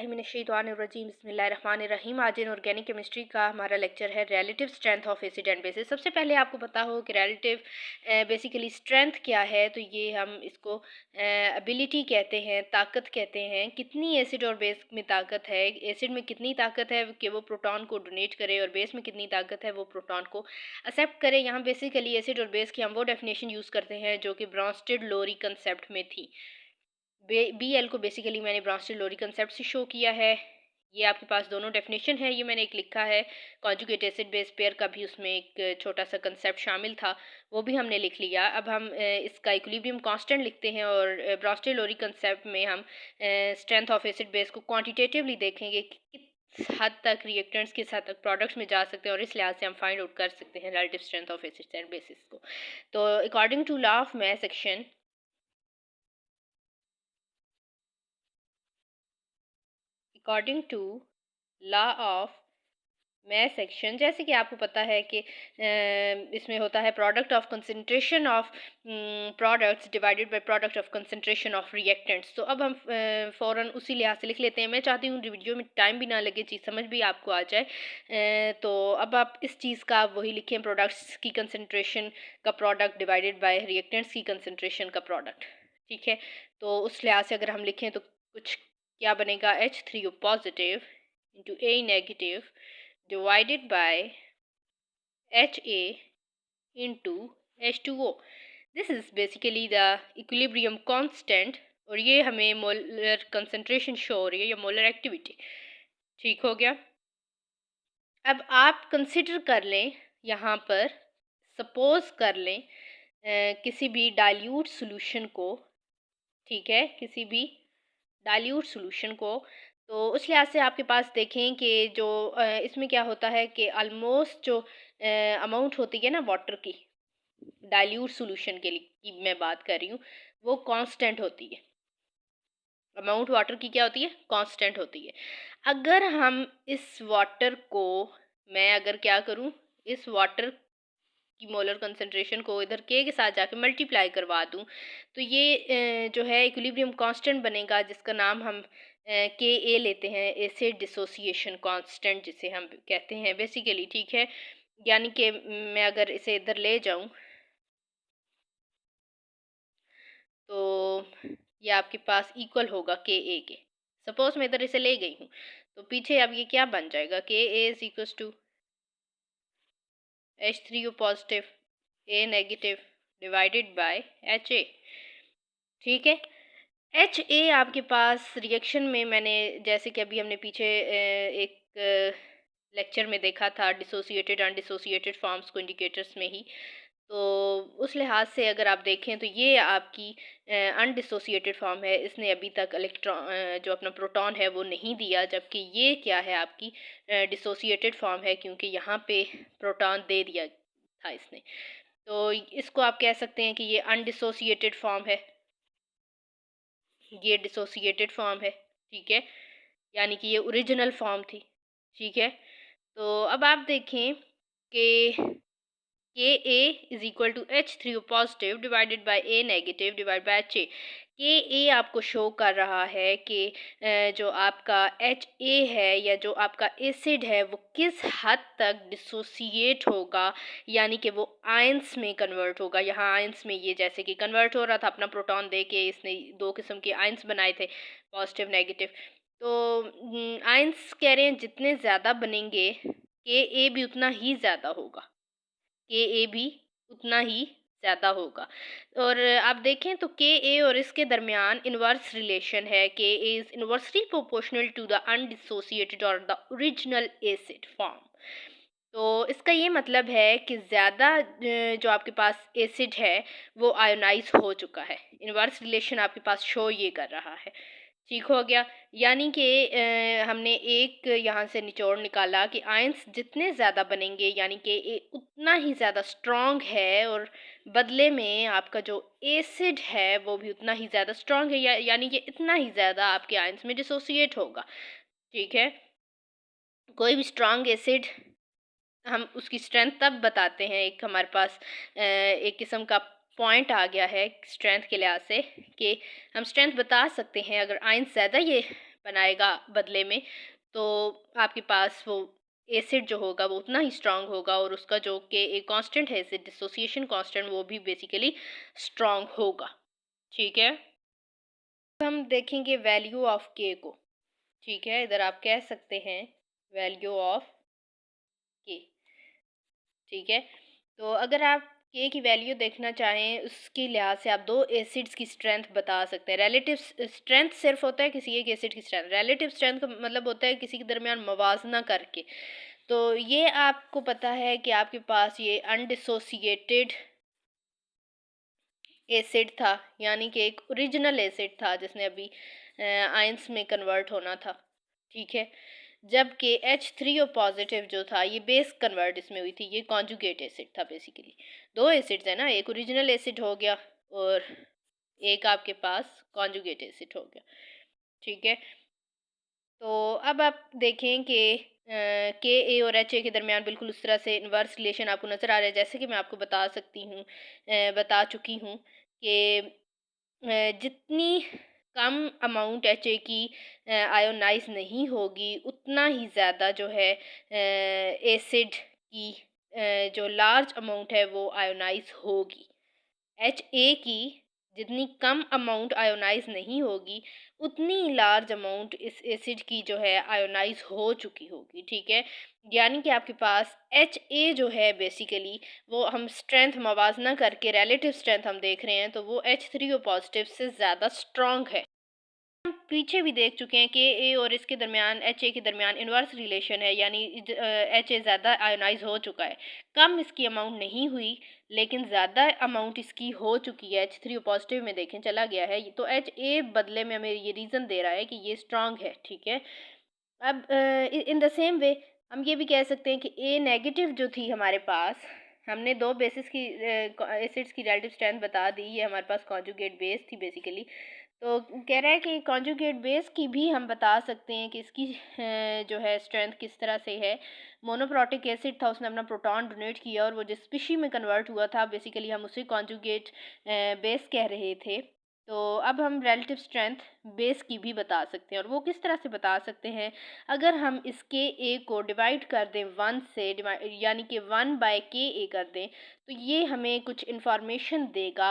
मिनश्शैतानिर्रजीम बिस्मिल्लाहिर्रहमानिर्रहीम। आज inorganic chemistry का हमारा लेक्चर है relative strength of acid and bases. सबसे पहले आपको पता हो कि रिलेटिव बेसिकली स्ट्रेंथ क्या है, तो ये हम इसको एबिलिटी कहते हैं, ताकत कहते हैं। कितनी एसिड और बेस में ताकत है, एसिड में कितनी ताकत है कि वो प्रोटॉन को डोनेट करे और बेस में कितनी ताकत है वो प्रोटॉन को एक्सेप्ट करे। यहाँ बेसिकली एसिड और बेस की हम वो डेफिनेशन यूज़ करते हैं जो कि ब्रॉन्स्टेड-लोरी कंसेप्ट में थी। BL को बेसिकली मैंने ब्रॉन्स्टेड-लोरी कंसेप्ट से शो किया है। ये आपके पास दोनों डेफिनेशन है, ये मैंने एक लिखा है। कॉन्जुगेट एसिड बेस पेयर का भी उसमें एक छोटा सा कंसेप्ट शामिल था, वो भी हमने लिख लिया। अब हम इसका इक्विलिब्रियम कांस्टेंट लिखते हैं और ब्रॉन्स्टेड-लोरी कंसेप्ट में हम स्ट्रेंथ ऑफ एसिड बेस को क्वांटिटेटिवली देखेंगे कि किस हद तक रिएक्टेंट्स किस हद तक प्रोडक्ट्स में जा सकते हैं और इस लिहाज से हम फाइंड आउट कर सकते हैं relative strength of acids and bases को। तो according to law of mass action, according to law of mass action, जैसे कि आपको पता है कि इसमें होता है product of concentration of products divided by product of concentration of reactants. तो अब हम फ़ौरन उसी लिहाज से लिख लेते हैं। मैं चाहती हूँ वीडियो में टाइम भी ना लगे, चीज़ समझ भी आपको आ जाए। तो अब आप इस चीज़ का वही लिखें, प्रोडक्ट्स की कंसंट्रेशन का प्रोडक्ट डिवाइडेड बाय रिएक्टेंट्स की कंसंट्रेशन का प्रोडक्ट। ठीक है, तो उस लिहाज से अगर हम लिखें तो कुछ क्या बनेगा, H3O positive into A negative divided by Ha into H2O. This is basically the equilibrium constant और ये हमें मोलर कंसंट्रेशन शो हो रही है या मोलर एक्टिविटी। ठीक हो गया। अब आप कंसिडर कर लें, यहाँ पर सपोज कर लें किसी भी डाइल्यूट सॉल्यूशन को, ठीक है, किसी भी डाइल्यूट सॉल्यूशन को। तो उस लिहाज से आपके पास देखें कि जो इसमें क्या होता है कि ऑलमोस्ट जो अमाउंट होती है ना वाटर की, डाइल्यूट सॉल्यूशन के लिए की मैं बात कर रही हूँ, वो कांस्टेंट होती है। अमाउंट वाटर की क्या होती है, कांस्टेंट होती है। अगर हम इस वाटर को, मैं अगर क्या करूँ, इस वाटर की मोलर कंसंट्रेशन को इधर के साथ जाके मल्टीप्लाई करवा दूं, तो ये जो है इक्विलिब्रियम कांस्टेंट बनेगा, जिसका नाम हम के ए लेते हैं, एसिड डिसोसिएशन कांस्टेंट जिसे हम कहते हैं बेसिकली। ठीक है, यानी कि मैं अगर इसे इधर ले जाऊं तो ये आपके पास इक्वल होगा के ए के। सपोज मैं इधर इसे ले गई हूँ, तो पीछे अब ये क्या बन जाएगा, K a is equal to H3O positive A negative divided by HA। ठीक है, HA आपके पास रिएक्शन में, मैंने जैसे कि अभी हमने पीछे एक लेक्चर में देखा था डिसोसिएटेड अनडिसोसिएटेड फॉर्म्स को इंडिकेटर्स में ही, तो उस लिहाज से अगर आप देखें तो ये आपकी अनडिसोसिएटेड फॉर्म है। इसने अभी तक इलेक्ट्रॉन जो अपना प्रोटॉन है वो नहीं दिया, जबकि ये क्या है, आपकी डिसोसिएटेड फॉर्म है, क्योंकि यहाँ पे प्रोटॉन दे दिया था इसने। तो इसको आप कह सकते हैं कि ये अनडिसोसिएटेड फॉर्म है, ये डिसोसिएटेड फॉर्म है। ठीक है, यानी कि ये ओरिजिनल फॉर्म थी। ठीक है, तो अब आप देखें कि K a is equal to H3O positive divided by A negative divide by HA। K ए आपको शो कर रहा है कि जो आपका HA है या जो आपका एसिड है वो किस हद तक डिसोसिएट होगा, यानी कि वो आयंस में कन्वर्ट होगा। यहाँ आयंस में ये जैसे कि कन्वर्ट हो रहा था, अपना प्रोटॉन दे के इसने दो किस्म के आयंस बनाए थे, पॉजिटिव नेगेटिव। तो आयंस कह रहे हैं जितने ज़्यादा बनेंगे के ए भी उतना ही ज़्यादा होगा, के ए भी उतना ही ज़्यादा होगा। और आप देखें तो के ए और इसके दरमियान इन्वर्स रिलेशन है, K a is inversely proportional to the undissociated और द ओरिजिनल एसिड फॉर्म। तो इसका ये मतलब है कि ज़्यादा जो आपके पास एसिड है वो आयोनाइज हो चुका है। इन्वर्स रिलेशन आपके पास शो ये कर रहा है। ठीक हो गया, यानी कि हमने एक यहाँ से निचोड़ निकाला कि आयंस जितने ज़्यादा बनेंगे, यानी कि उतना ही ज़्यादा स्ट्रॉन्ग है, और बदले में आपका जो एसिड है वो भी उतना ही ज़्यादा स्ट्रॉन्ग है, यानी कि इतना ही ज़्यादा आपके आयंस में डिसोसिएट होगा। ठीक है, कोई भी स्ट्रॉन्ग एसिड हम उसकी स्ट्रेंथ तब बताते हैं, एक हमारे पास एक किस्म का पॉइंट आ गया है स्ट्रेंथ के लिहाज से कि हम स्ट्रेंथ बता सकते हैं अगर आयंस ज़्यादा ये बनाएगा बदले में, तो आपके पास वो एसिड जो होगा वो उतना ही स्ट्रांग होगा और उसका जो कि एक कांस्टेंट है एसिड डिसोसिएशन कांस्टेंट वो भी बेसिकली स्ट्रांग होगा। ठीक है, हम देखेंगे वैल्यू ऑफ के को। ठीक है, इधर आप कह सकते हैं वैल्यू ऑफ के। ठीक है, तो अगर आप के की वैल्यू देखना चाहें उसके लिहाज से आप दो एसिड्स की स्ट्रेंथ बता सकते हैं। रिलेटिव स्ट्रेंथ सिर्फ होता है किसी एक एसिड की स्ट्रेंथ, रिलेटिव स्ट्रेंथ का मतलब होता है किसी के दरमियान मवाजना करके। तो ये आपको पता है कि आपके पास ये अनडिसोसिएटेड एसिड था, यानी कि एक ओरिजिनल एसिड था जिसने अभी आयंस में कन्वर्ट होना था। ठीक है, जबकि H3O पॉजिटिव जो था ये बेस कन्वर्ट इसमें हुई थी, ये कॉन्जुगेट एसिड था बेसिकली। दो एसिड्स है ना, एक ओरिजिनल एसिड हो गया और एक आपके पास कॉन्जुगेट एसिड हो गया। ठीक है, तो अब आप देखें कि के ए और एच ए के दरमियान बिल्कुल उस तरह से इन्वर्स रिलेशन आपको नज़र आ रहा है, जैसे कि मैं आपको बता चुकी हूँ कि जितनी कम अमाउंट एच ए की आयोनाइज नहीं होगी उतना ही ज़्यादा जो है एसिड की जो लार्ज अमाउंट है वो आयोनाइज होगी। एच ए की जितनी कम अमाउंट आयोनाइज नहीं होगी उतनी लार्ज अमाउंट इस एसिड की जो है आयोनाइज हो चुकी होगी। ठीक है, यानी कि आपके पास एच ए जो है बेसिकली वो हम स्ट्रेंथ मवाजना करके रिलेटिव स्ट्रेंथ हम देख रहे हैं तो वो H3O पॉजिटिव से ज़्यादा स्ट्रॉन्ग है। हम पीछे भी देख चुके हैं कि ए और इसके दरमियान एच ए के दरमियान इन्वर्स रिलेशन है, यानी एच ए ज़्यादा आयोनाइज हो चुका है। कम इसकी अमाउंट नहीं हुई लेकिन ज़्यादा अमाउंट इसकी हो चुकी है, H3O पॉजिटिव में देखें चला गया है, तो एच ए बदले में हमें ये रीज़न दे रहा है कि ये स्ट्रांग है। ठीक है, अब इन द सेम वे हम ये भी कह सकते हैं कि ए नेगेटिव जो थी हमारे पास, हमने दो बेसिस की एसिड्स की रिलेटिव स्ट्रेंथ बता दी, ये हमारे पास कॉन्जुगेट बेस थी बेसिकली। तो कह रहा है कि कॉन्जुगेट बेस की भी हम बता सकते हैं कि इसकी जो है स्ट्रेंथ किस तरह से है। मोनोप्रोटिक एसिड था, उसने अपना प्रोटॉन डोनेट किया और वो जिस स्पीशी में कन्वर्ट हुआ था बेसिकली हम उसे कॉन्जुगेट बेस कह रहे थे। तो अब हम रिलेटिव स्ट्रेंथ बेस की भी बता सकते हैं, और वो किस तरह से बता सकते हैं, अगर हम इसके ए को डिवाइड कर दें 1 से, यानी कि 1/Ka कर दें, तो ये हमें कुछ इन्फॉर्मेशन देगा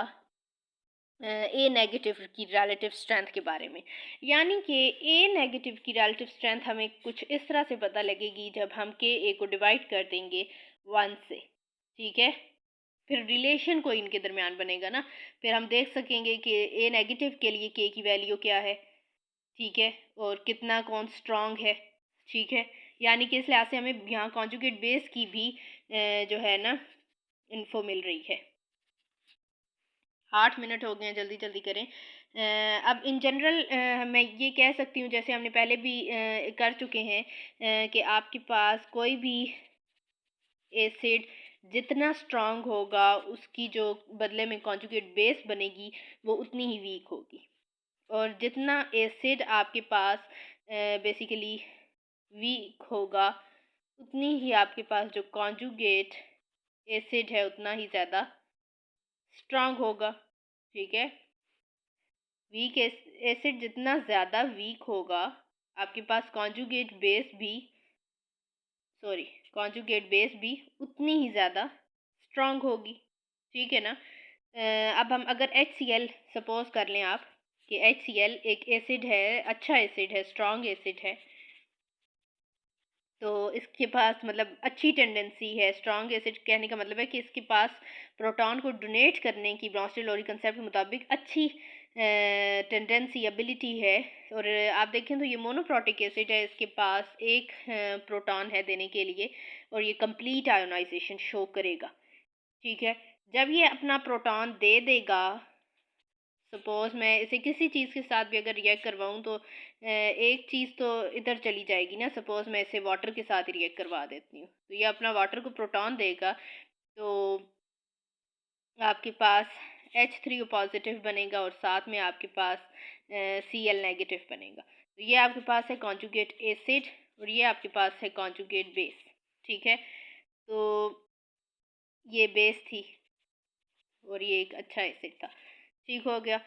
ए नेगेटिव की रिलेटिव स्ट्रेंथ के बारे में। यानी कि ए नेगेटिव की रिलेटिव स्ट्रेंथ हमें कुछ इस तरह से पता लगेगी जब हम के ए को डिवाइड कर देंगे 1 से। ठीक है, फिर रिलेशन कोई इनके दरमियान बनेगा ना, फिर हम देख सकेंगे कि ए नेगेटिव के लिए के की वैल्यू क्या है। ठीक है, और कितना कौन स्ट्रांग है। ठीक है, यानी कि इस लिहाज से हमें यहाँ कॉन्जुगेट बेस की भी जो है ना इन्फो मिल रही है। 8 मिनट हो गए हैं, जल्दी जल्दी करें। अब इन जनरल मैं ये कह सकती हूँ, जैसे हमने पहले भी कर चुके हैं, कि आपके पास कोई भी एसिड जितना स्ट्रांग होगा उसकी जो बदले में कॉन्जुगेट बेस बनेगी वो उतनी ही वीक होगी, और जितना एसिड आपके पास बेसिकली वीक होगा उतनी ही आपके पास जो कॉन्जुगेट एसिड है उतना ही ज़्यादा स्ट्रांग होगा। ठीक है, वीक एसिड जितना ज़्यादा वीक होगा आपके पास कॉन्जुगेट बेस भी उतनी ही ज़्यादा स्ट्रांग होगी। ठीक है ना, अब हम अगर HCl सपोज कर लें आप कि HCl एक एसिड है, अच्छा एसिड है, स्ट्रांग एसिड है, तो इसके पास मतलब अच्छी टेंडेंसी है। स्ट्रांग एसिड कहने का मतलब है कि इसके पास प्रोटॉन को डोनेट करने की ब्राउन-स्टील-लोरी कंसेप्ट के मुताबिक अच्छी टेंडेंसी एबिलिटी है। और आप देखें तो ये मोनोप्रोटिक एसिड है, इसके पास एक प्रोटॉन है देने के लिए और ये कंप्लीट आयोनाइजेशन शो करेगा। ठीक है, जब ये अपना प्रोटॉन दे देगा, सपोज मैं इसे किसी चीज़ के साथ भी अगर रिएक्ट करवाऊँ तो एक चीज़ तो इधर चली जाएगी ना, सपोज मैं इसे वाटर के साथ रिएक्ट करवा देती हूँ तो ये अपना वाटर को प्रोटॉन देगा, तो आपके पास H3O पॉजिटिव बनेगा और साथ में आपके पास Cl नेगेटिव बनेगा। तो ये आपके पास है कॉन्जुगेट एसिड और ये आपके पास है कॉन्जुगेट बेस। ठीक है, तो ये बेस थी और ये एक अच्छा एसिड था। ठीक हो गया।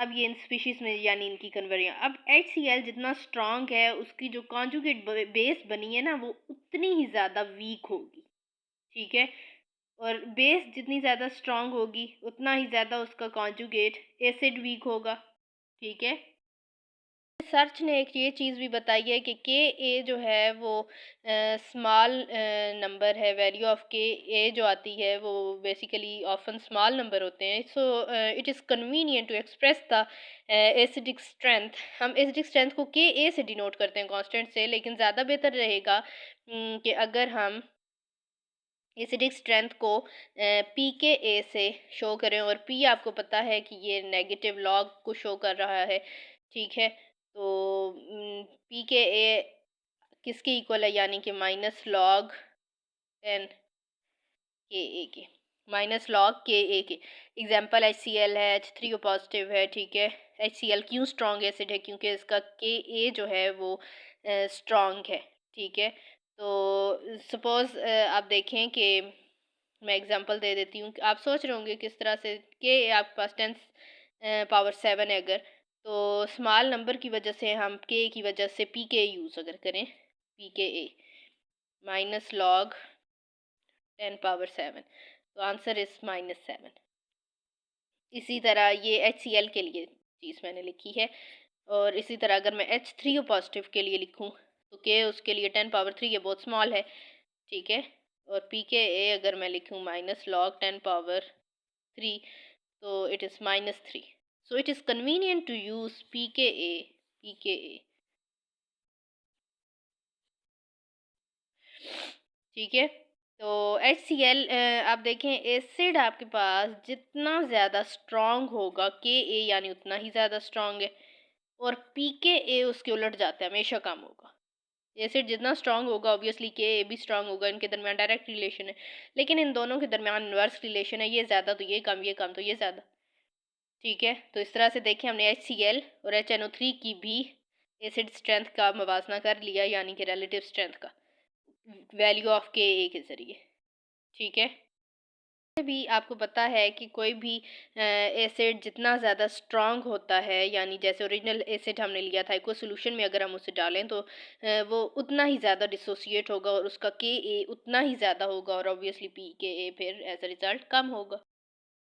अब ये इन स्पीशीज़ में यानी इनकी कन्वर्जन, अब HCl जितना स्ट्रॉन्ग है उसकी जो कॉन्जुगेट बेस बनी है ना वो उतनी ही ज़्यादा वीक होगी, ठीक है। और बेस जितनी ज़्यादा स्ट्रॉन्ग होगी उतना ही ज़्यादा उसका कॉन्जुगेट एसिड वीक होगा, ठीक है। रिसर्च ने एक ये चीज़ भी बताई है कि के ए जो है वो स्मॉल नंबर है, वैल्यू ऑफ के ए जो आती है वो बेसिकली ऑफन स्मॉल नंबर होते हैं। So it is convenient to express the acidic strength. हम एसिडिक स्ट्रेंथ को के ए से डिनोट करते हैं कांस्टेंट से, लेकिन ज़्यादा बेहतर रहेगा कि अगर हम एसिडिक स्ट्रेंथ को पी के ए से शो करें, और पी आपको पता है कि ये नेगेटिव लॉग को शो कर रहा है, ठीक है। तो पी के ए किसके इक्वल है, यानी कि माइनस लॉग 10 के ए के, माइनस लॉग के ए के। एग्जाम्पल HCl है, H3O पॉजिटिव है, ठीक है। HCl क्यों स्ट्रॉन्ग एसिड है, क्योंकि इसका के ए जो है वो स्ट्रॉन्ग है, ठीक है। तो सपोज़ आप देखें कि मैं एग्जांपल दे देती हूँ। आप सोच रहे होंगे किस तरह से, के आपके पास 10⁻7 है अगर, तो स्मॉल नंबर की वजह से हम के की वजह से पी के यूज़ अगर करें, पी के ए माइनस लॉग 10⁻7, तो आंसर इज -7। इसी तरह ये HCl के लिए चीज़ मैंने लिखी है। और इसी तरह अगर मैं H3O पॉजिटिव के लिए लिखूँ तो के उसके लिए 10⁻3 है, बहुत स्मॉल है, ठीक है। और पी के ए अगर मैं लिखूँ माइनस लॉग 10⁻3, तो it is -3। So it is convenient to use p K a, ठीक है। तो HCl आप देखें एसिड आपके पास जितना ज़्यादा स्ट्रॉन्ग होगा के ए यानी उतना ही ज़्यादा स्ट्रॉन्ग है, और पी के ए उसके उलट जाता है, हमेशा कम होगा। एसिड जितना स्ट्रॉन्ग होगा ऑब्वियसली के ए भी स्ट्रॉन्ग होगा, इनके दरमियान डायरेक्ट रिलेशन है, लेकिन इन दोनों के दरमियान इन्वर्स रिलेशन है, ये ज़्यादा तो ये कम, ये कम तो ये ज़्यादा, ठीक है। तो इस तरह से देखें हमने HCl और HNO3 की भी एसिड स्ट्रेंथ का मवाजना कर लिया, यानी कि रिलेटिव स्ट्रेंथ का वैल्यू ऑफ के ए के ज़रिए, ठीक है। भी आपको पता है कि कोई भी एसिड जितना ज़्यादा स्ट्रॉन्ग होता है, यानी जैसे ओरिजिनल एसिड हमने लिया था एक्वा सॉल्यूशन में, अगर हम उसे डालें तो वो उतना ही ज़्यादा डिसोसिएट होगा और उसका के ए उतना ही ज़्यादा होगा, और ऑब्वियसली पी के ए फिर एज अ रिज़ल्ट कम होगा।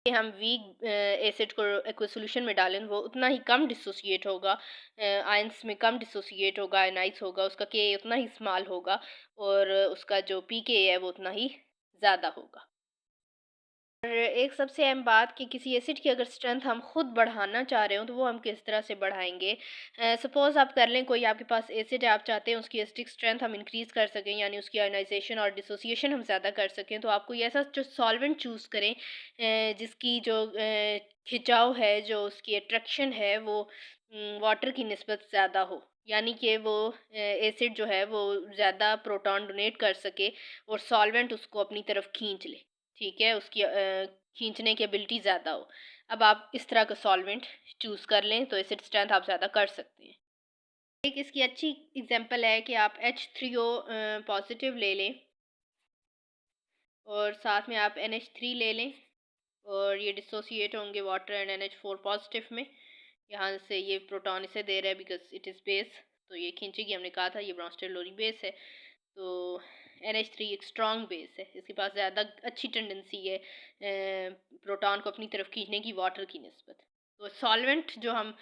कि हम वीक एसिड को एक्वा सॉल्यूशन में डालें वो उतना ही कम डिसोसिएट होगा, आयंस में कम डिसोसिएट होगा, आयनाइज होगा, उसका के ए उतना ही स्मॉल होगा, और उसका जो पी के ए है वो उतना ही ज़्यादा होगा। और एक सबसे अहम बात कि किसी एसिड की अगर स्ट्रेंथ हम खुद बढ़ाना चाह रहे हो तो वो हम किस तरह से बढ़ाएंगे। सपोज़ आप कर लें, कोई आपके पास एसिड है, आप चाहते हैं उसकी एसिडिक स्ट्रेंथ हम इंक्रीज़ कर सकें, यानी उसकी आयनाइजेशन और डिसोसिएशन हम ज़्यादा कर सकें, तो आप कोई ऐसा जो सॉल्वेंट चूज़ करें जिसकी जो खिंचाव है, जो उसकी अट्रैक्शन है वो वाटर की निस्बत ज़्यादा हो, यानी कि वो एसिड जो है वो ज़्यादा प्रोटॉन डोनेट कर सके और सॉल्वेंट उसको अपनी तरफ खींच ले, ठीक है, उसकी खींचने की एबिलिटी ज़्यादा हो। अब आप इस तरह का सॉल्वेंट चूज़ कर लें तो एसिड स्ट्रेंथ आप ज़्यादा कर सकते हैं। एक इसकी अच्छी एग्जांपल है कि आप H3O पॉजिटिव ले लें और साथ में आप NH3 ले लें, और ये डिसोसिएट होंगे वाटर एंड NH4 पॉजिटिव में। यहाँ से ये प्रोटॉन इसे दे रहा है बिकॉज इट इज़ बेस, तो ये खींचेगी, हमने कहा था ये ब्रॉन्स्टेड लोरी बेस है। तो NH3 एक स्ट्रॉन्ग बेस है, इसके पास ज़्यादा अच्छी टेंडेंसी है प्रोटॉन को अपनी तरफ खींचने की वाटर की निस्बत। तो सॉल्वेंट जो हम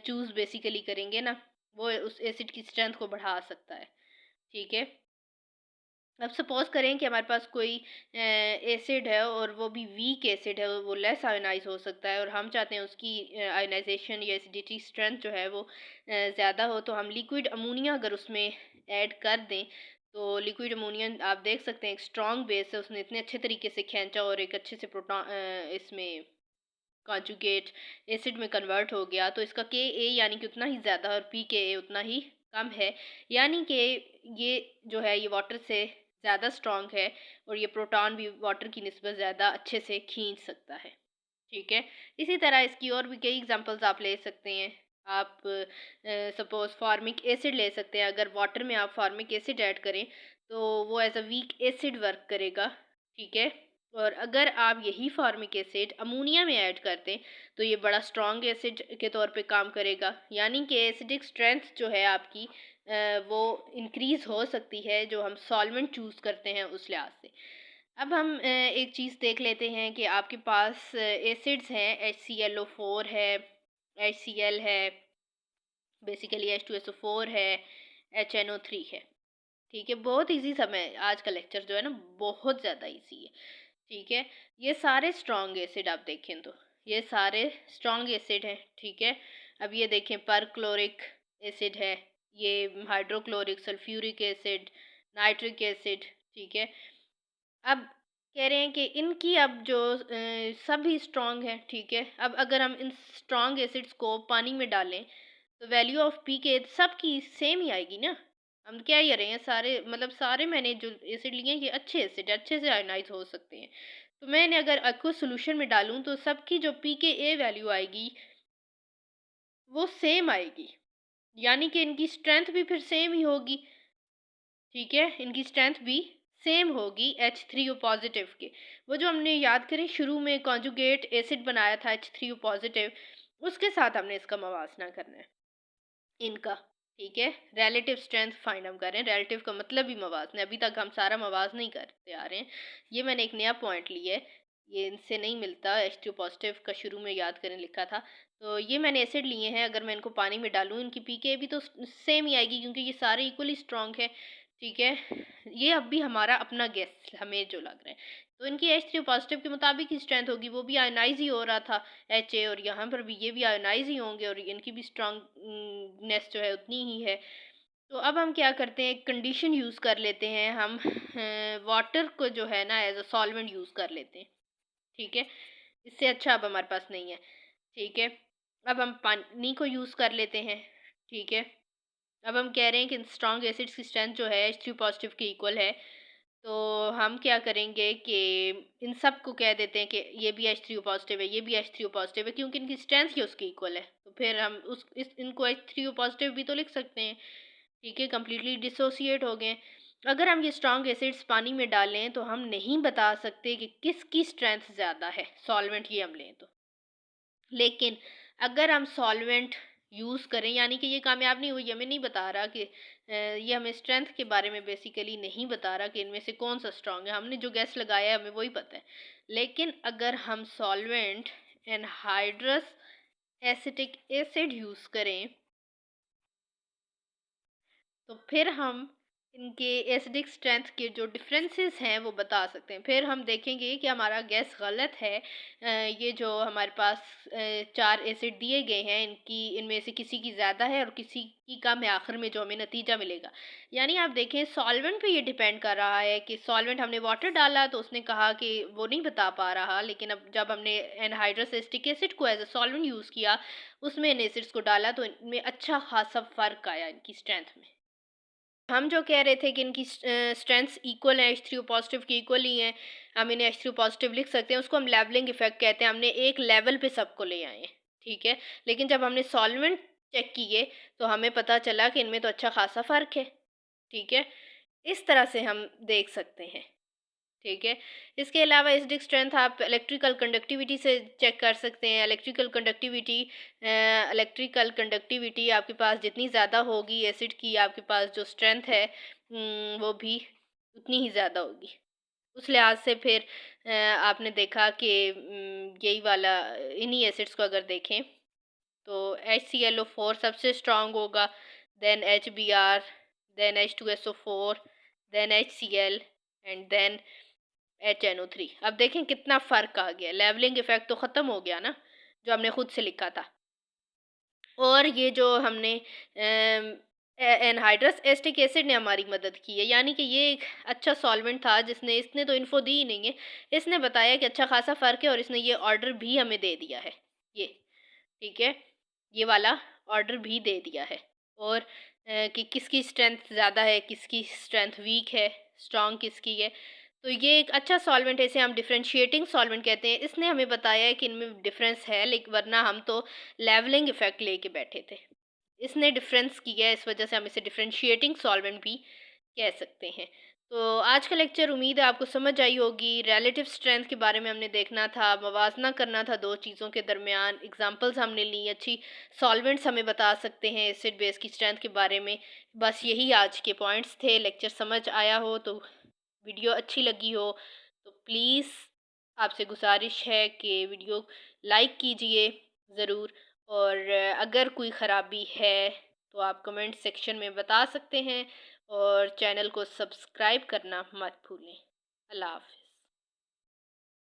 चूज़ बेसिकली करेंगे ना, वो उस एसिड की स्ट्रेंथ को बढ़ा सकता है, ठीक है। अब सपोज़ करें कि हमारे पास कोई एसिड है और वो भी वीक एसिड है, वो लेस आयोनाइज हो सकता है, और हम चाहते हैं उसकी आयोनाइजेशन या एसिडिटी स्ट्रेंथ जो है वो ज़्यादा हो, तो हम लिक्विड अमोनिया अगर उसमें ऐड कर दें, तो लिक्विड अमोनिया आप देख सकते हैं एक स्ट्रॉन्ग बेस है, उसने इतने अच्छे तरीके से खींचा और एक अच्छे से प्रोटॉन इसमें कॉन्जुगेट एसिड में कन्वर्ट हो गया, तो इसका के ए यानी कि उतना ही ज़्यादा और पी के ए उतना ही कम है, यानी कि ये जो है ये वाटर से ज़्यादा स्ट्रॉन्ग है और ये प्रोटॉन भी वाटर की निस्बत ज़्यादा अच्छे से खींच सकता है, ठीक है। इसी तरह इसकी और भी कई एग्जांपल्स आप ले सकते हैं। आप सपोज़ फॉर्मिक एसिड ले सकते हैं, अगर वाटर में आप फॉर्मिक एसिड ऐड करें तो वो as a weak acid work करेगा, ठीक है। और अगर आप यही फॉर्मिक एसिड अमोनिया में ऐड करते हैं तो ये बड़ा स्ट्रॉन्ग एसिड के तौर पे काम करेगा, यानी कि एसिडिक स्ट्रेंथ जो है आपकी वो इंक्रीज़ हो सकती है जो हम सॉल्वेंट चूज़ करते हैं उस लिहाज से। अब हम एक चीज़ देख लेते हैं कि आपके पास एसिड्स हैं, HClO4 है, HCl है, बेसिकली H2SO4 है, HNO3 है। ठीक है, बहुत इजी समय आज का लेक्चर जो है ना बहुत ज़्यादा इजी है। ठीक है, ये सारे स्ट्रॉन्ग एसिड आप देखें तो ये सारे स्ट्रॉन्ग एसिड हैं। ठीक है, अब ये देखें परक्लोरिक एसिड है, ये hydrochloric sulphuric acid, nitric acid. ठीक है, अब कह रहे हैं कि इनकी अब जो सभी स्ट्रॉन्ग है। ठीक है, अब अगर हम इन स्ट्रॉन्ग एसिड्स को पानी में डालें तो वैल्यू ऑफ पी के सबकी सेम ही आएगी ना। हम क्या ही रहे हैं सारे, मतलब सारे मैंने जो एसिड लिए हैं ये अच्छे एसिड अच्छे से आयनाइज हो सकते हैं। तो मैंने अगर aqueous सॉल्यूशन में डालूं तो सबकी जो पी के ए वैल्यू आएगी वो सेम आएगी, यानी कि इनकी स्ट्रेंथ भी फिर सेम ही होगी। ठीक है, इनकी स्ट्रेंथ भी सेम होगी H3O पॉजिटिव के। वो जो हमने याद करें शुरू में कॉन्जुगेट एसिड बनाया था H3O पॉजिटिव, उसके साथ हमने इसका मवासना करना है इनका। ठीक है, रिलेटिव स्ट्रेंथ फाइंड हम कर रहे हैं, रिलेटिव का मतलब ही मवाजना है। अभी तक हम सारा मवाजना ही करते आ रहे हैं। ये मैंने एक नया पॉइंट लिया है, ये इनसे नहीं मिलता। H2 पॉजिटिव का शुरू में याद करें लिखा था। तो ये मैंने एसिड लिए हैं, अगर मैं इनको पानी में डालूँ इनकी पीके भी तो सेम ही आएगी क्योंकि ये सारे इक्वली स्ट्रॉन्ग है। ठीक है, ये अब भी हमारा अपना गेस हमें जो लग रहा है। तो इनकी H3 पॉजिटिव के मुताबिक ही स्ट्रेंथ होगी, वो भी आयनाइज ही हो रहा था HA, और यहाँ पर भी ये भी आयनाइज ही होंगे और इनकी भी स्ट्रॉन्गनेस जो है उतनी ही है। तो अब हम क्या करते हैं, एक कंडीशन यूज़ कर लेते हैं, हम वाटर को जो है ना एज अ सॉल्वेंट यूज़ कर लेते हैं। ठीक है, इससे अच्छा अब हमारे पास नहीं है। ठीक है, अब हम पानी को यूज़ कर लेते हैं। ठीक है, अब हम कह रहे हैं कि स्ट्रॉन्ग एसिड्स की स्ट्रेंथ जो है H3 पॉजिटिव के इक्वल है। तो हम क्या करेंगे कि इन सब को कह देते हैं कि ये भी H3O पॉजिटिव है, ये भी H3O पॉजिटिव है, क्योंकि इनकी स्ट्रेंथ ही उसकी इक्वल है। तो फिर हम उस इस इनको H3O पॉजिटिव भी तो लिख सकते हैं। ठीक है, कम्प्लीटली डिसोसिएट हो गए। अगर हम ये स्ट्रॉन्ग एसिड्स पानी में डालें तो हम नहीं बता सकते कि किसकी स्ट्रेंथ ज़्यादा है, सॉल्वेंट ये हम लें तो। लेकिन अगर हम सॉल्वेंट यूज़ करें, यानी कि ये कामयाब नहीं हुई, हमें नहीं बता रहा कि ये हमें स्ट्रेंथ के बारे में बेसिकली नहीं बता रहा कि इनमें से कौन सा स्ट्रॉन्ग है, हमने जो गैस लगाया है हमें वही पता है। लेकिन अगर हम solvent anhydrous acetic acid use करें तो फिर हम इनके एसिडिक स्ट्रेंथ के जो डिफरेंसेस हैं वो बता सकते हैं। फिर हम देखेंगे कि हमारा गैस गलत है। ये जो हमारे पास 4 एसिड दिए गए हैं इनकी इनमें से किसी की ज़्यादा है और किसी की कम है, आखिर में जो हमें नतीजा मिलेगा। यानी आप देखें सॉल्वेंट पे ये डिपेंड कर रहा है कि सॉल्वेंट हमने वाटर डाला तो उसने कहा कि वो नहीं बता पा रहा, लेकिन अब जब हमने एनहाइड्रस एसिटिक एसिड को एज अ सॉल्वेंट यूज़ किया, उसमें इन एसिड्स को डाला तो इनमें अच्छा खासा फ़र्क आया इनकी स्ट्रेंथ में। हम जो कह रहे थे कि इनकी स्ट्रेंथ्स इक्वल है, H3O पॉजिटिव की इक्वल ही हैं, हम इन्हें H3O पॉजिटिव लिख सकते हैं, उसको हम लेवलिंग इफेक्ट कहते हैं। हमने एक लेवल पे सबको ले आए हैं। ठीक है, लेकिन जब हमने सॉल्वेंट चेक किए तो हमें पता चला कि इनमें तो अच्छा खासा फ़र्क है। ठीक है, इस तरह से हम देख सकते हैं। ठीक है, इसके अलावा एसिडिक स्ट्रेंथ आप इलेक्ट्रिकल कंडक्टिविटी से चेक कर सकते हैं। इलेक्ट्रिकल कंडक्टिविटी आपके पास जितनी ज़्यादा होगी एसिड की, आपके पास जो स्ट्रेंथ है वो भी उतनी ही ज़्यादा होगी। उस लिहाज से फिर आपने देखा कि यही वाला इन्हीं एसिड्स को अगर देखें तो HClO4 सबसे स्ट्रॉन्ग होगा, then HBr, then H2SO4, then HCl and then HNO3। अब देखें कितना फ़र्क आ गया, लेवलिंग इफ़ेक्ट तो ख़त्म हो गया ना, जो हमने खुद से लिखा था। और ये जो हमने एनहाइड्रस एसिटिक एसिड ने हमारी मदद की है, यानी कि ये एक अच्छा सॉल्वेंट था जिसने इसने तो इन्फो दी ही नहीं है, इसने बताया कि अच्छा खासा फ़र्क है और इसने ये ऑर्डर भी हमें दे दिया है। ये ठीक है, ये वाला ऑर्डर भी दे दिया है। और कि किसकी स्ट्रेंथ ज़्यादा है, किसकी स्ट्रेंथ वीक है, स्ट्रॉन्ग किसकी है। तो ये एक अच्छा सॉल्वेंट है, इसे हम डिफरेंशिएटिंग सॉल्वेंट कहते हैं। इसने हमें बताया है कि इनमें डिफरेंस है, लेकिन वरना हम तो लेवलिंग इफेक्ट लेके बैठे थे। इसने डिफरेंस किया है, इस वजह से हम इसे डिफरेंशिएटिंग सॉल्वेंट भी कह सकते हैं। तो आज का लेक्चर उम्मीद है आपको समझ आई होगी। रिलेटिव स्ट्रेंथ के बारे में हमने देखना था, मवाजना करना था दो चीज़ों के दरमियान, एग्जांपल्स हमने ली, अच्छी सॉल्वेंट्स हमें बता सकते हैं एसिड बेस की स्ट्रेंथ के बारे में। बस यही आज के पॉइंट्स थे। लेक्चर समझ आया हो तो, वीडियो अच्छी लगी हो तो प्लीज़ आपसे गुजारिश है कि वीडियो लाइक कीजिए ज़रूर, और अगर कोई ख़राबी है तो आप कमेंट सेक्शन में बता सकते हैं, और चैनल को सब्सक्राइब करना मत भूलें। अल्लाह हाफ़िज़।